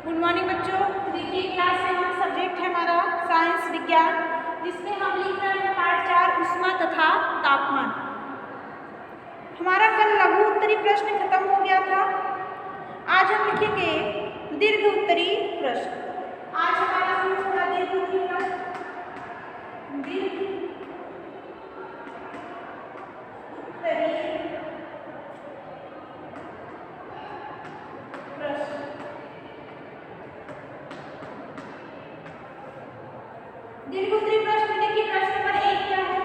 Good morning बच्चों। देखिए class 7 subject है हमारा साइंस विज्ञान, जिसमें हम लिख रहे हैं पाठ 4 ऊष्मा तथा तापमान। हमारा कल लघु उत्तरी प्रश्न खत्म हो गया था। आज हम लिखेंगे दीर्घ उत्तरी प्रश्न। आज हमारा होगा दीर्घ उत्तरी प्रश्न। दीर्घ उत्तरी प्रश्न। दीर्घ उत्तरी प्रश्न देखिए प्रश्न नंबर 1 क्या है।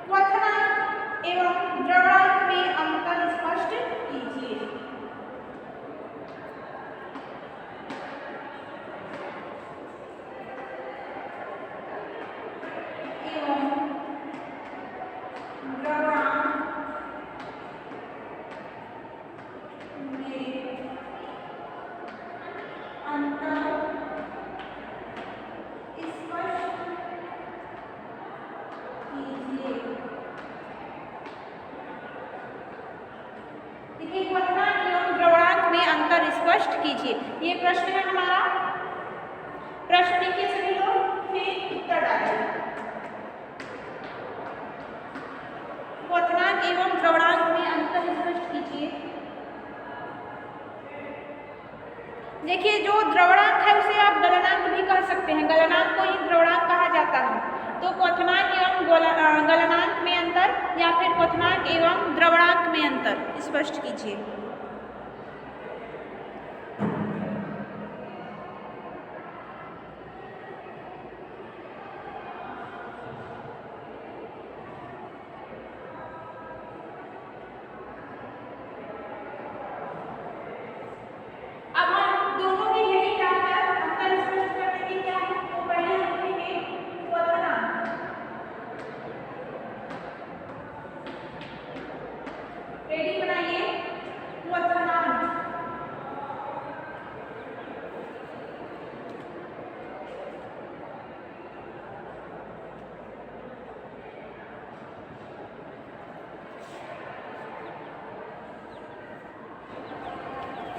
क्वथनांक एवं द्रवणांक में अंतर स्पष्ट कीजिए। एवं द्रवणांक में अंतर स्पष्ट कीजिए। देखिए क्वथनांक एवं द्रवणांक में अंतर स्पष्ट कीजिए, ये प्रश्न है हमारा। प्रश्न देखिए सभी लोग, फिर उत्तर डालिए। क्वथनांक एवं द्रवणांक में अंतर स्पष्ट कीजिए। देखिए जो द्रवणांक है उसे आप गलनांक भी कह सकते हैं, गलनांक को ही द्रवणांक कहा जाता है। तो क्वथनांक एवं गलनांक में अंतर या फिर क्वथनांक एवं द्रवणांक में अंतर स्पष्ट कीजिए। अब हम दोनों की हेडिंग डालकर अंतर स्पष्ट करने की क्या है, तो पहले हम लिखेंगे क्वथनांक। हेडिंग बनाइए क्वथनांक।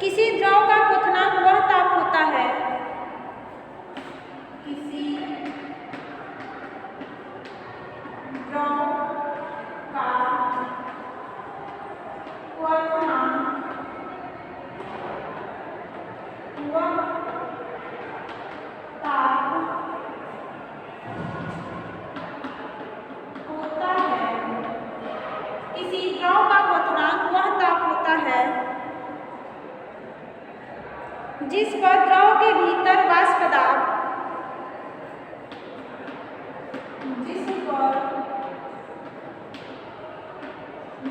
किसी द्रव का क्वथनांक वह ताप होता है, किसी द्रव का क्वथनांक वह ताप होता है। किसी द्रव का क्वथनांक वह ताप होता है जिस पर द्रव के भीतर वाष्प दाब, जिस पर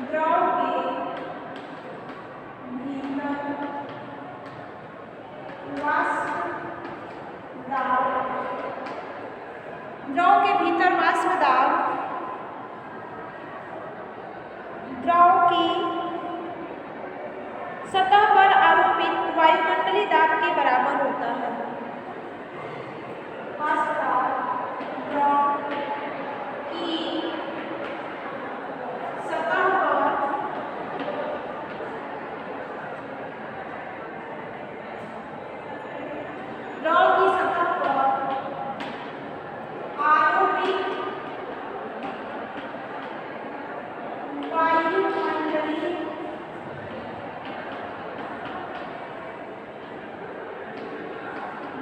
द्रव के भीतर वाष्प दाब, द्रव के भीतर वाष्प दाब द्रव की सतह पर आरोपित वायुमंडलीय दाब के बराबर होता है। वाष्प दाब द्रव की सतह पर द्रव की सतह पर आरोपित वायुमंडलीय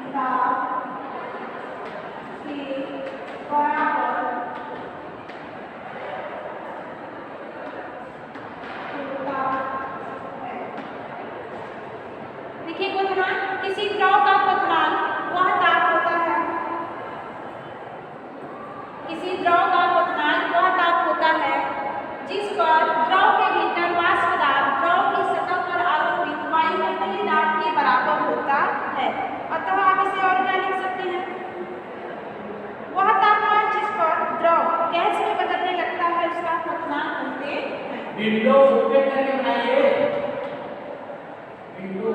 दाब के बराबर होता है। देखिए क्वथनांक, किसी द्रव का क्वथनांक वह ताप होता है, किसी द्रव का क्वथनांक वह ताप होता है जिस पर द्रव के भीतर वाष्प दाब द्रव की सतह पर आरोपित वायुमंडलीय दाब के बराबर होता है। अतः आप इसे और क्या लिख सकते हैं, वह तापमान जिस पर द्रव गैस में बदलने लगता है उसका क्वथनांक बोलते हैं। विंडो ओपन करके बनाइए। विंडो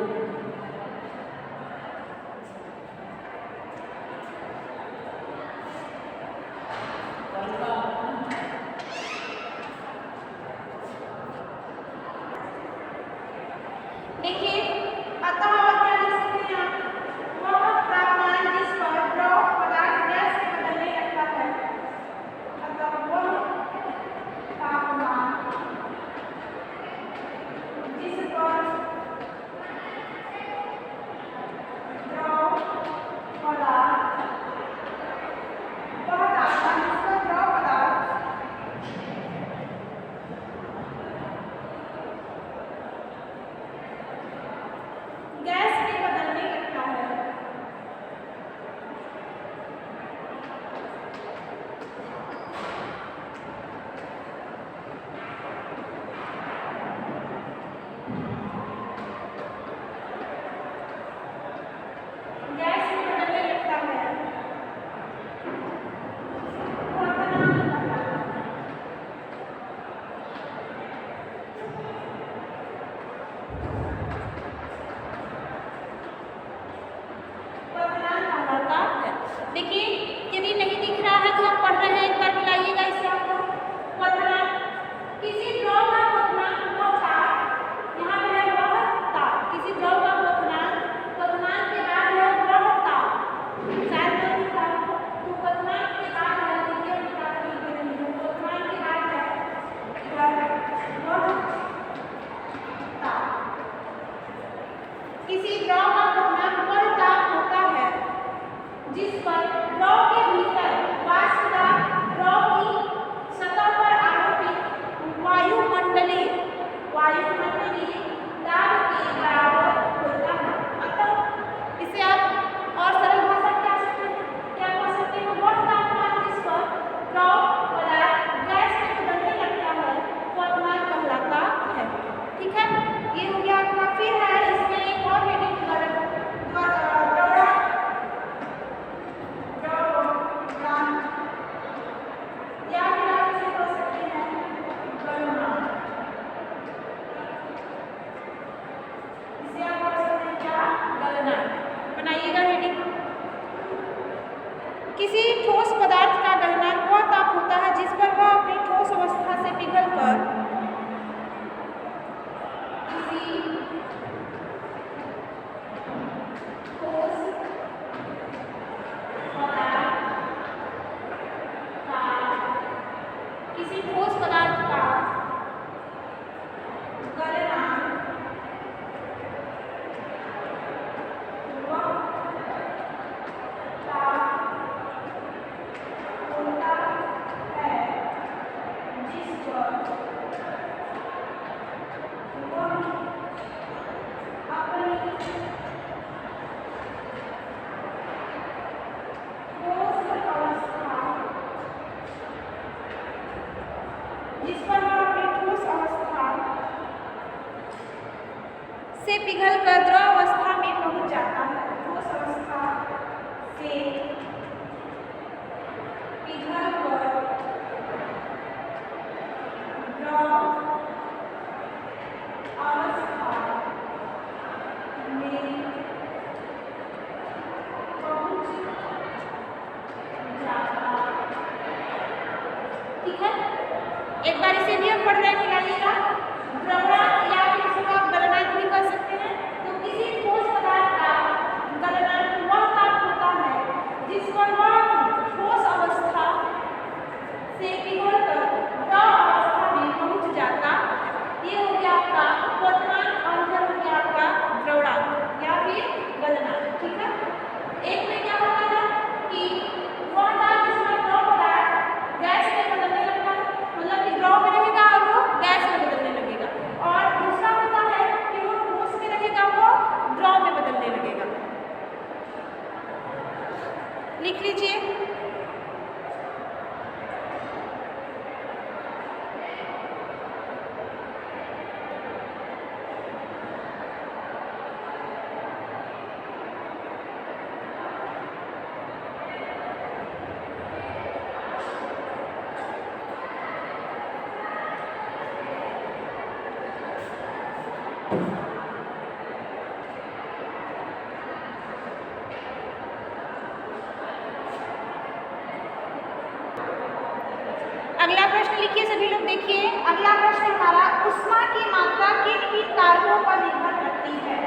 उष्मा की मात्रा किन किन कारकों पर निर्भर करती है?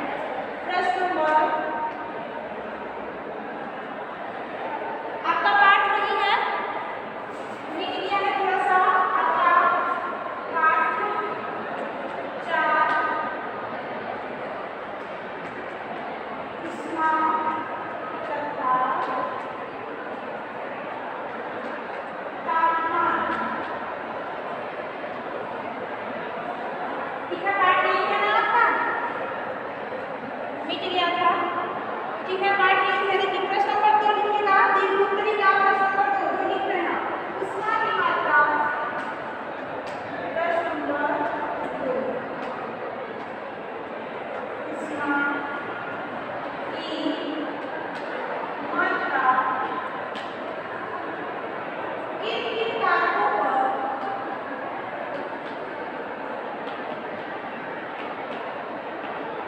प्रश्न नंबर आपका पाठ नहीं है, लिख लिया है थोड़ा सा आपका पाठ 4 उष्मा तथा तापमान। ठीक है, पाठ नहीं है ना आपका, मिट गया था। ठीक है, पाठ नहीं है, लेकिन प्रश्न नंबर 2 लिखिएगा। दीर्घ उत्तरी का प्रश्न नंबर 2 जो लिख रहे हैं उष्मा की मात्रा। प्रश्न नंबर 2 उष्मा की मात्रा किन किन कारकों पर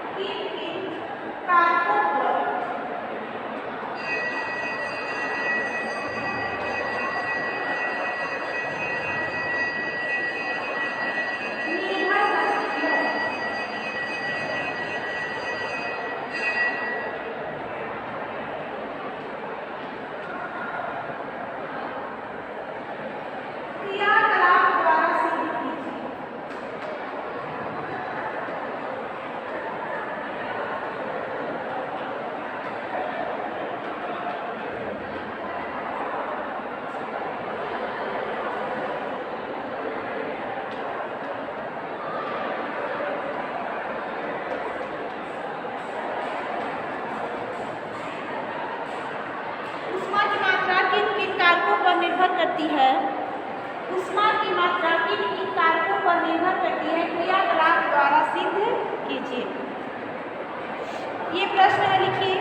किन किन कारकों पर निर्भर करती है? क्रियाकलाप द्वारा सिद्ध कीजिए। उष्मा की मात्रा किन किन कारकों पर निर्भर करती है? उष्मा की मात्रा किन किन कारकों पर निर्भर करती है? क्रियाकलाप द्वारा सिद्ध कीजिए। ये प्रश्न है, लिखिए।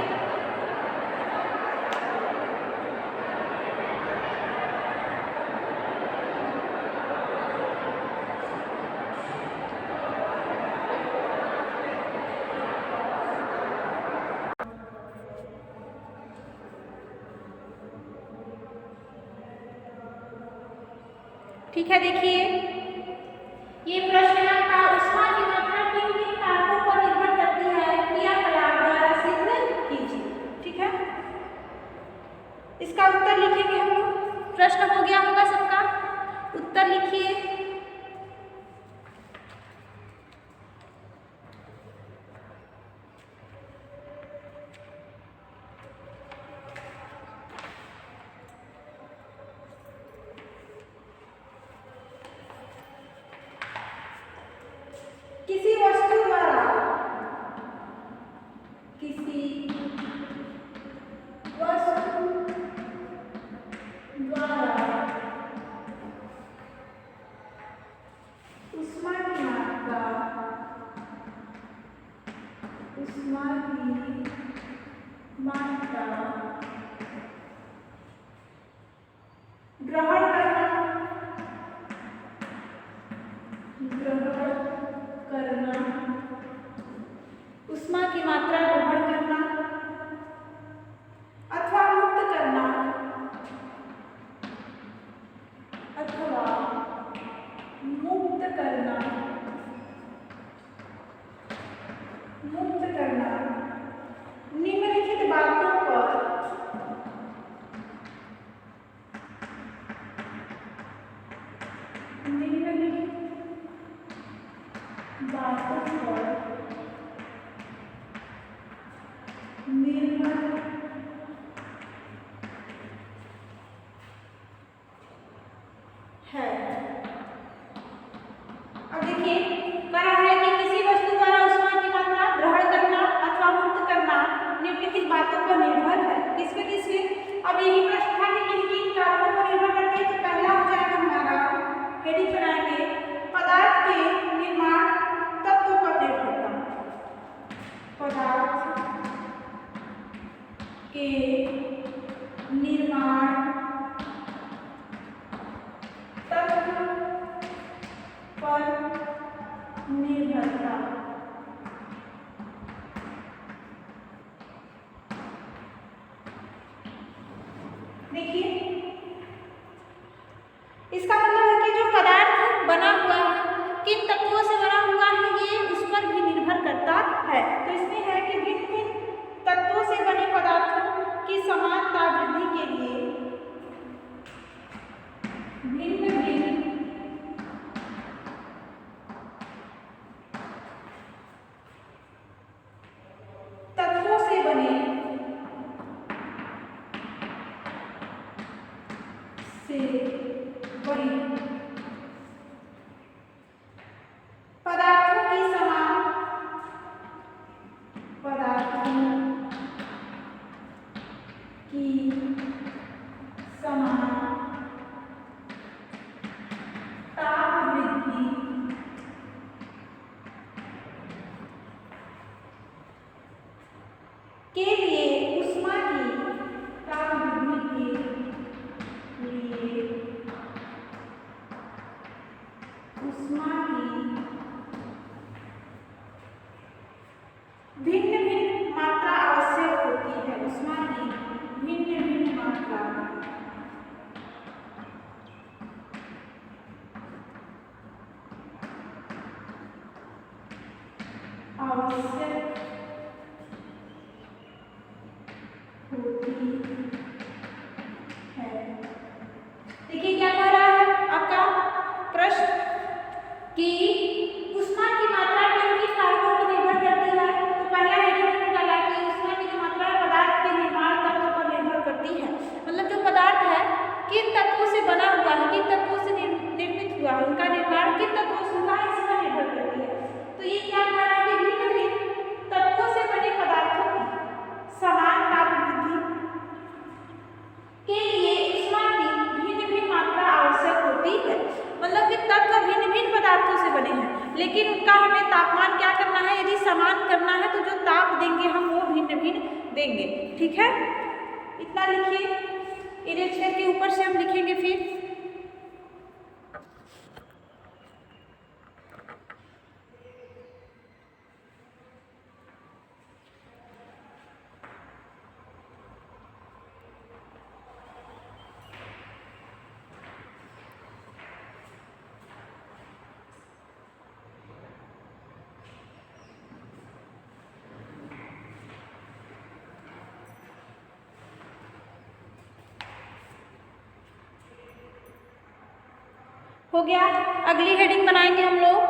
ठीक है, देखिए ये प्रश्न है आपका, उष्मा की मात्रा किन किन कारकों पर निर्भर करती है? क्रियाकलाप द्वारा सिद्ध कीजिए। ठीक है, इसका उत्तर लिखेंगे हम लोग। प्रश्न हो गया होगा सबका, उत्तर लिखिए। किसी वस्तु द्वारा उष्मा की मात्रा ग्रहण करना, उष्मा की मात्रा ग्रहण करना अथवा मुक्त करना, निम्नलिखित बातों पर निर्भर है। अब देखिए कहा है कि किसी वस्तु द्वारा उष्मा की मात्रा ग्रहण करना अथवा मुक्त करना निम्नलिखित बातों पर निर्भर है। किसपे किसपे? अब यही प्रश्न था कि किन किन कारकों पर निर्भर करती है। तो पहला हो जाएगा हमारा, हेडिंग बनाएंगे, पदार्थ के निर्माण तत्व पर निर्भरता। पदार्थ के निर्माण तत्व पर निर्भरता। देखिए इसका मतलब है कि जो पदार्थ बना हुआ है किन तत्वों से बना हुआ के लिए ऊष्मा की तापवृद्धि के लिए ऊष्मा की भिन्न भिन्न मात्रा आवश्यक होती है। ऊष्मा की भिन्न भिन्न मात्रा आवश्यक होती है। देखिए क्या कह रहा है आपका प्रश्न कि ऊष्मा की मात्रा किन किन कारकों पर निर्भर करती है। तो पहला हेडिंग निकाला कि ऊष्मा की जो मात्रा पदार्थ के निर्माण तत्वों पर निर्भर करती है। मतलब जो पदार्थ है किन तत्वों से बना हुआ है, किन तत्वों से निर्मित हुआ है, उनका निर्माण किन तत्वों से हुआ है, इस पर निर्भर करती है। तो ये क्या कह रहा है कि भिन्न भिन्न तत्वों से बने पदार्थों की समान तापवृद्धि के लिए ऊष्मा की भिन्न भिन्न मात्रा आवश्यक होती है। मतलब कि तत्व भिन्न भिन्न पदार्थों से बने हैं, लेकिन उनका हमें तापमान क्या करना है, यदि समान करना है तो जो ताप देंगे हम वो भिन्न भिन्न देंगे। ठीक है, इतना लिखिए। इरेजर के ऊपर से हम लिखेंगे फिर। हो गया। अगली हेडिंग बनाएंगे हम लोग।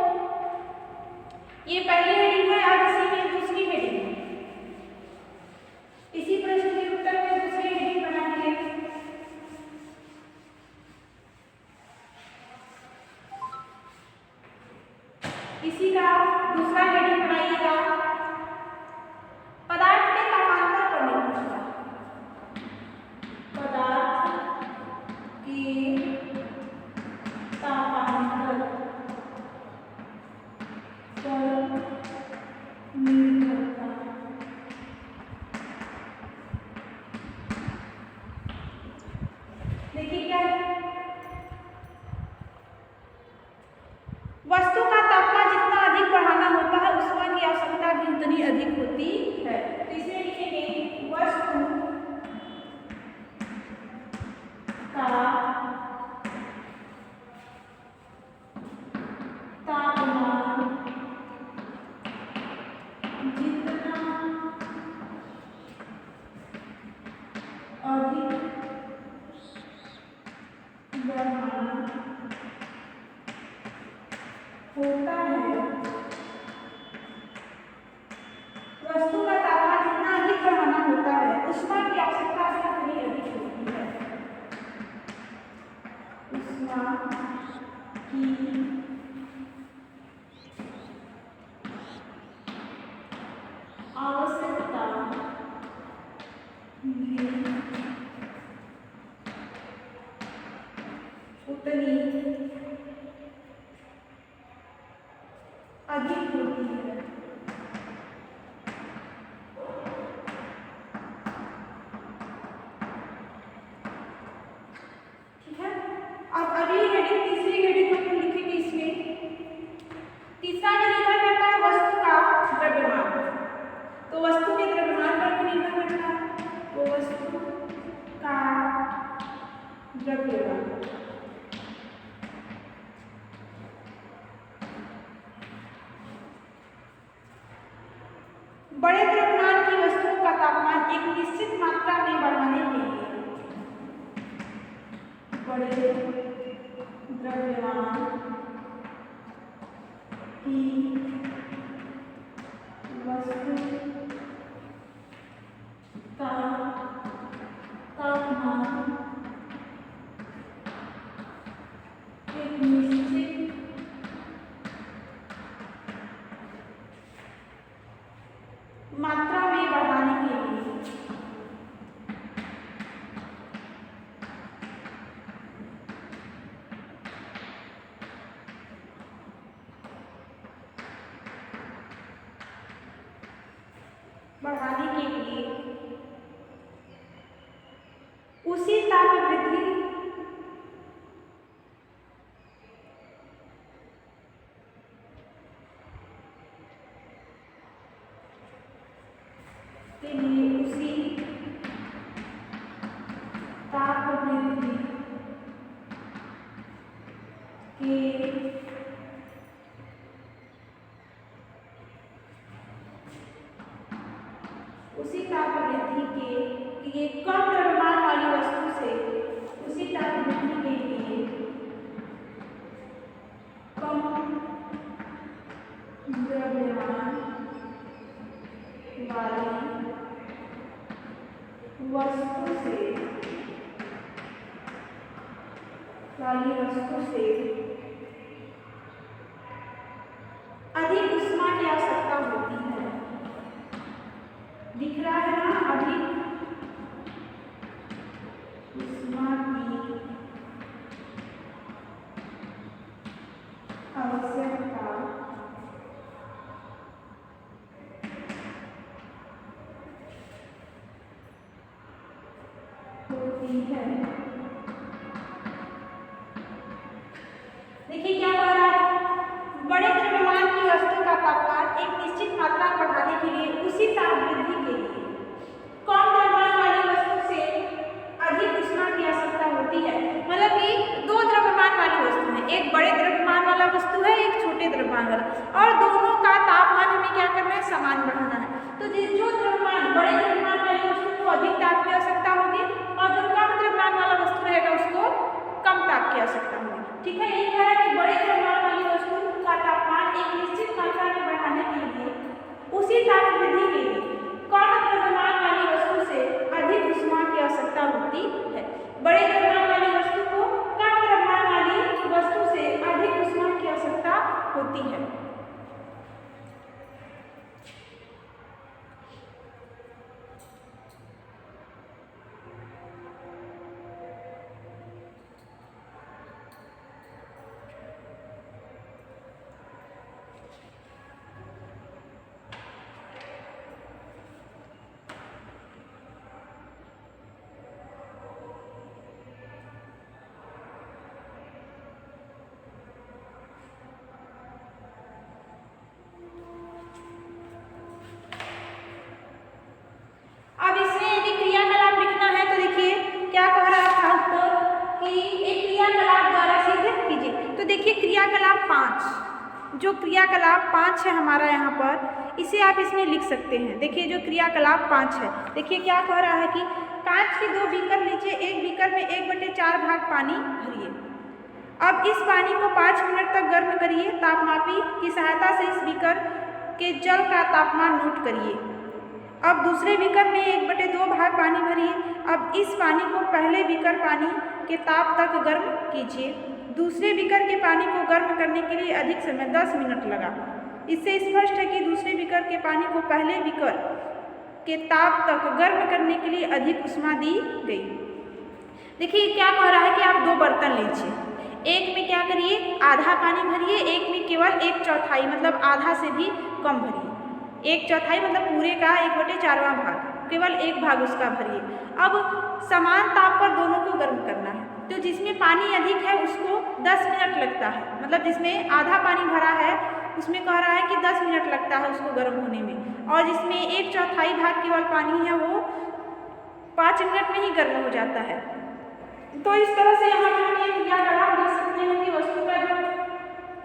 ये पहली हेडिंग है, अब इसी में दूसरी हेडिंग, इसी प्रश्न के उत्तर में दूसरी हेडिंग बनाएंगे। इसी का दूसरा हेडिंग बनाइएगा, पदार्थ के तापांतर पर निर्भरता। पदार्थ के तापांतर पर निर्भरता। देखिए क्या है, वस्तु का तापमान जितना अधिक बढ़ाना होता है ऊष्मा की आवश्यकता भी उतनी अधिक होती है। तो इसमें लिखेंगे वस्तु का तापमान जितना अधिक बढ़ाना होता है, वस्तु का तापमान जितना अधिक बढ़ाना होता है ऊष्मा की आवश्यकता भी उतनी अधिक होती है। ऊष्मा की आवश्यकता भी उतनी अधिक होती है। ठीक है, अब अगली हेडिंग, तीसरी हेडिंग हम लोग लिखेंगे। इसमें तीसरा जो निर्भर करता है वस्तु का द्रव्यमान, तो वस्तु के द्रव्यमान पर भी निर्भर करता है। तो वस्तु का द्रव्यमान बड़े द्रव्यमान की वस्तुओं का तापमान एक निश्चित मात्रा में बढ़ाने के लिए बड़े द्रव्यमान की वस्तु का तापमान एक निश्चित मात्रा में बढ़ाने के लिए बढ़ाने के लिए उसी ताप वृद्धि के लिए उसी ताप वृद्धि के उसी ताप वृद्धि के लिए कम द्रव्यमान वाली वस्तु से उसी ताप वृद्धि के लिए कम द्रव्यमान वाली वस्तु से अधिक उष्मा की आवश्यकता होती है। दिख रहा है ना, अधिक उष्मा की आवश्यकता होती है। देखिए क्या कह रहा है, बड़े द्रव्यमान की वस्तु का तापमान एक निश्चित मात्रा बढ़ाने के लिए उसी ताप वृद्धि के लिए कम द्रव्यमान वाली वस्तु से अधिक उष्मा की आवश्यकता होती है। मतलब कि दो द्रव्यमान वाली वस्तु है, एक बड़े द्रव्यमान वाला वस्तु है, एक छोटे द्रव्यमान वाला, और दोनों का तापमान हमें क्या करना है, समान बढ़ाना है। तो जो द्रव्यमान बड़े द्रव्यमान वाली वस्तु को अधिक ताप की आवश्यकता होगी और जो कम द्रव्यमान वाला वस्तु रहेगा उसको कम ताप की आवश्यकता होगी। ठीक है, यही कह रहा है कि बड़े द्रव्यमान वाली वस्तु का तापमान एक निश्चित मात्रा में बढ़ाने के लिए उसी ताप वृद्धि के लिए कम द्रव्यमान वाली वस्तु से अधिक उष्मा की आवश्यकता होती है। बड़े द्रव्यमान वाली वस्तु को कम द्रव्यमान वाली वस्तु से अधिक उष्मा की आवश्यकता होती है। अब इसमें यदि क्रियाकलाप लिखना है तो देखिए क्या कह रहा था ऊपर कि एक क्रियाकलाप द्वारा सिद्ध कीजिए। तो देखिए क्रियाकलाप 5, जो क्रियाकलाप 5 है हमारा यहाँ पर, इसे आप इसमें लिख सकते हैं। देखिए जो क्रियाकलाप 5 है, देखिए क्या कह रहा है कि कांच के 2 बीकर लीजिए, एक बीकर में 1/4 भाग पानी भरिए। अब इस पानी को 5 मिनट तक गर्म करिए। तापमापी की सहायता से इस बीकर के जल का तापमान नोट करिए। अब दूसरे बीकर में 1/2 भाग पानी भरिए। अब इस पानी को पहले बीकर पानी के ताप तक गर्म कीजिए। दूसरे बीकर के पानी को गर्म करने के लिए अधिक समय 10 मिनट लगा। इससे स्पष्ट है कि दूसरे बीकर के पानी को पहले बीकर के ताप तक गर्म करने के लिए अधिक उष्मा दी गई। देखिए क्या कह रहा है कि आप 2 बर्तन लीजिए, एक में क्या करिए, आधा पानी भरिए, एक में केवल 1/4 मतलब आधा से भी कम भरिए। 1/4 मतलब पूरे का 1/4वां भाग, केवल 1 भाग उसका भरिए। अब समान ताप पर दोनों को गर्म करना है। तो जिसमें पानी अधिक है उसको 10 मिनट लगता है, मतलब जिसमें आधा पानी भरा है उसमें कह रहा है कि 10 मिनट लगता है उसको गर्म होने में, और जिसमें 1/4 भाग केवल पानी है वो 5 मिनट में ही गर्म हो जाता है। तो इस तरह से यहाँ पर हम ये क्रियाकलाप देख सकते हैं कि वस्तु का जो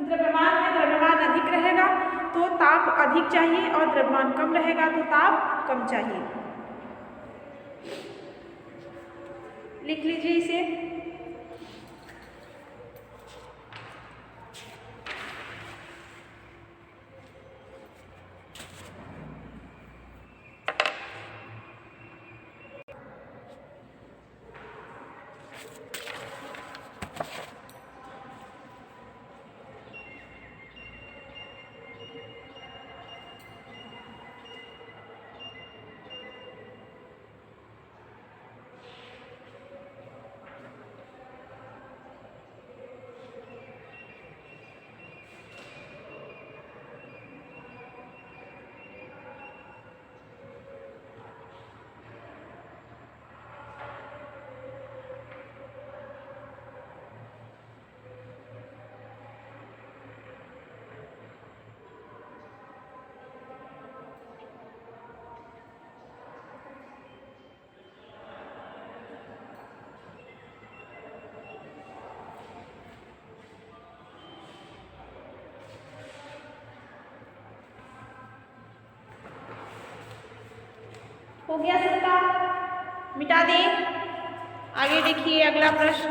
द्रव्यमान है, द्रव्यमान अधिक रहेगा तो ताप अधिक चाहिए, और द्रव्यमान कम रहेगा तो ताप कम चाहिए। लिख लीजिए इसे। हो गया सबका? मिटा दें। आगे देखिए अगला प्रश्न।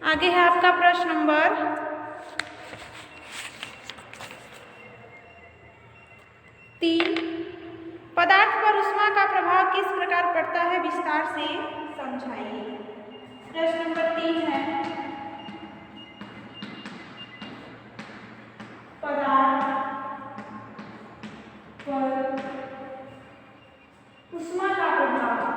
आगे है आपका प्रश्न नंबर 3। पदार्थ पर ऊष्मा का प्रभाव किस प्रकार पड़ता है, विस्तार से समझाइए। प्रश्न नंबर 3 है, पदार्थ पर ऊष्मा का प्रभाव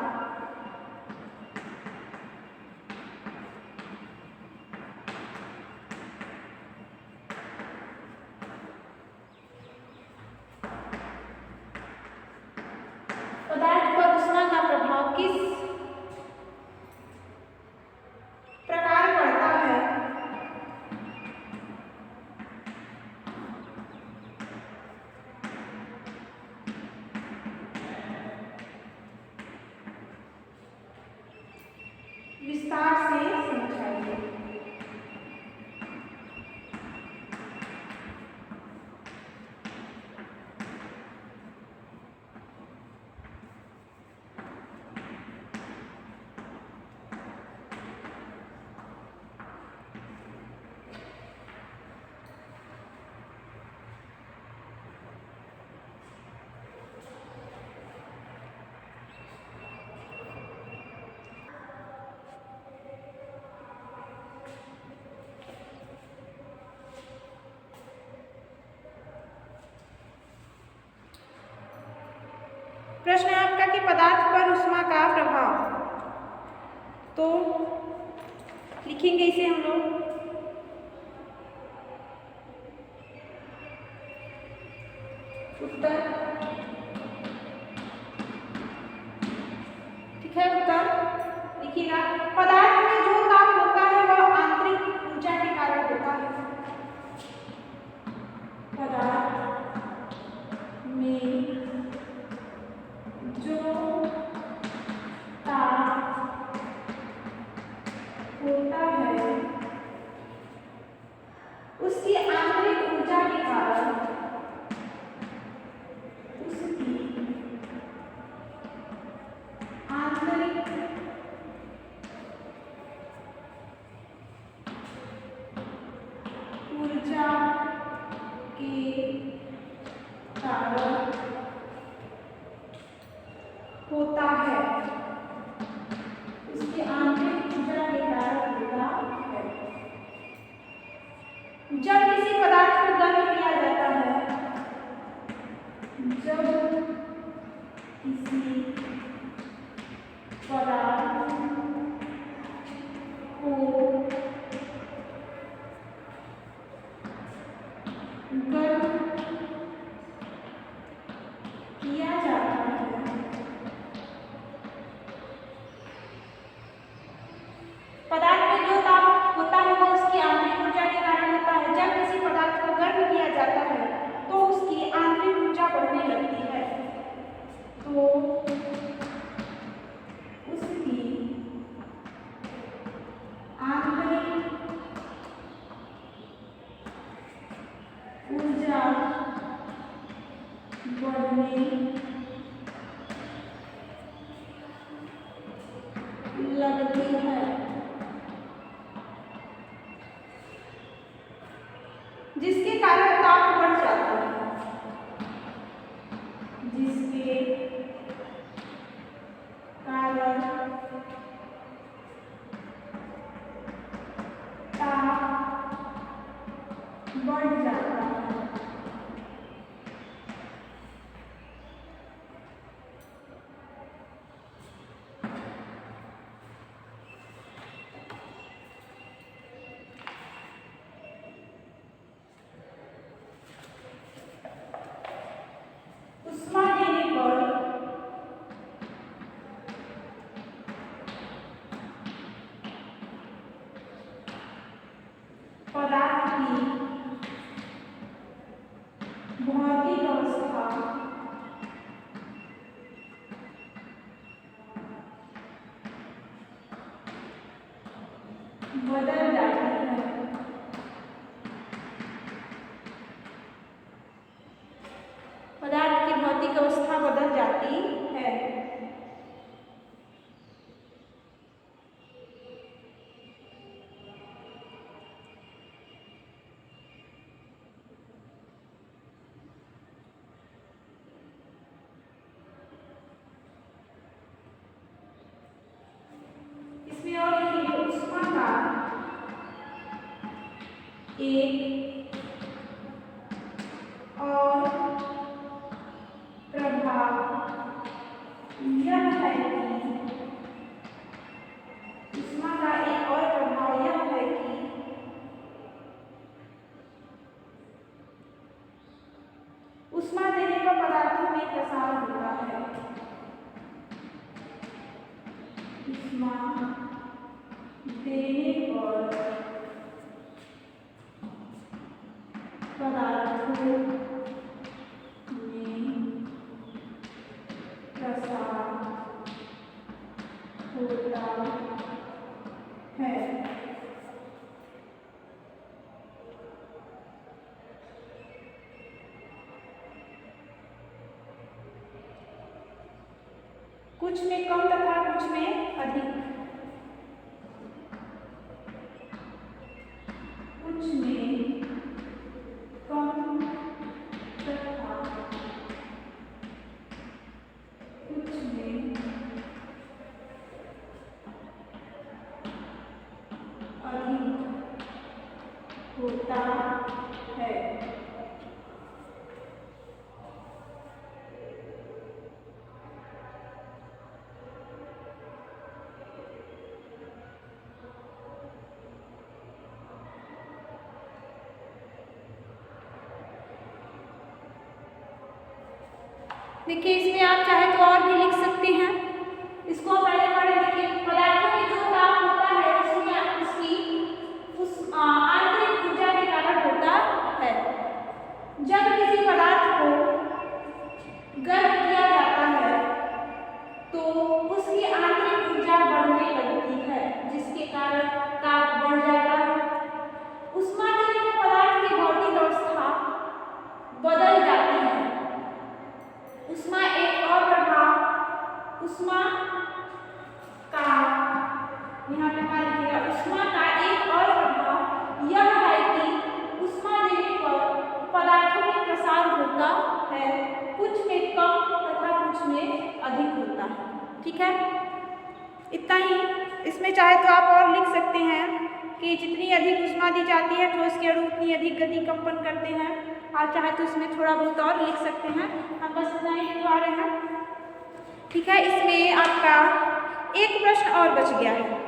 किस प्रकार पड़ता है, विस्तार से समझाइए। प्रश्न है आपका कि पदार्थ पर ऊष्मा का प्रभाव, तो लिखेंगे इसे हम लोग। उत्तर, ठीक है, उत्तर लिखिएगा। पदार्थ में जो ताप होता है वह आंतरिक ऊर्जा के कारण होता है। पदार्थ में जो ताप होता है उसकी आंतरिक ऊर्जा के कारण, उसकी आंतरिक ऊर्जा के कारण होता है, उसकी आंतरिक ऊर्जा के कारण होता है। जब किसी पदार्थ को गर्म किया जाता है, जब किसी पदार्थ को गर्म किया जाता है, पदार्थ में जो ताप होता है वो उसकी आंतरिक ऊर्जा के कारण होता है। जब किसी पदार्थ को गर्म किया जाता है तो उसकी आंतरिक ऊर्जा बढ़ने लगती है, तो उसकी आंतरिक ऊर्जा बढ़ने लगती है, जिसके कारण ताप बढ़ जाता है, जिसके कारण ताप बढ़ जाता है। ऊष्मा देने पर पदार्थ की भौतिक अवस्था ऊष्मा देने पर पदार्थों में प्रसार होता है। ऊष्मा देने पर पदार्थों में प्रसार होता है। कुछ में कम तथा कुछ में अधिक। कुछ में कम तथा कुछ में अधिक होता है। देखिए इसमें आप चाहे तो और भी लिख सकते हैं। इसको पहले पढ़े। देखिए पदार्थों में जो ताप होता है उसमें उसकी उस आंतरिक ऊर्जा के कारण होता है। जब किसी पदार्थ को गर्म किया जाता है तो उसकी आंतरिक ऊर्जा बढ़ने लगती है, जिसके कारण ताप बढ़ जाता है। ऊष्मा देने पर पदार्थ की भौतिक अवस्था बदल जाती है। ऊष्मा एक और प्रभाव, ऊष्मा का यहाँ पे क्या लिखिएगा, ऊष्मा का एक और प्रभाव यह है कि ऊष्मा देने पर पदार्थों में प्रसार होता है। कुछ में कम तथा कुछ में अधिक होता है। ठीक है, इतना ही। इसमें चाहे तो आप और लिख सकते हैं कि जितनी अधिक ऊष्मा दी जाती है ठोस के अणु उतनी अधिक गति कंपन करते हैं। आप चाहे तो इसमें थोड़ा बहुत और लिख सकते हैं, हम बस इतना ही लिखवा रहे हैं। ठीक है, इसमें आपका एक प्रश्न और बच गया है।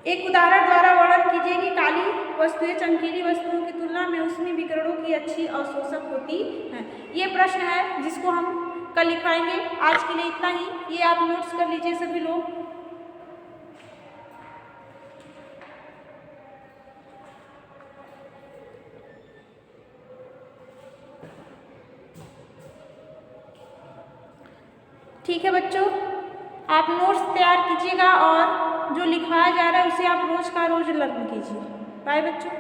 एक उदाहरण द्वारा वर्णन कीजिए कि काली वस्तुएं चमकीली वस्तुओं की तुलना में ऊष्मीय विकिरणों की अच्छी अवशोषक होती हैं। ये प्रश्न है जिसको हम कल लिखवाएंगे। आज के लिए इतना ही। ये आप नोट्स कर लीजिए सभी लोग। ठीक है बच्चों, आप नोट्स तैयार कीजिएगा और जो लिखवाया जा रहा है उसे आप रोज का रोज लर्न कीजिए। बाय बच्चों।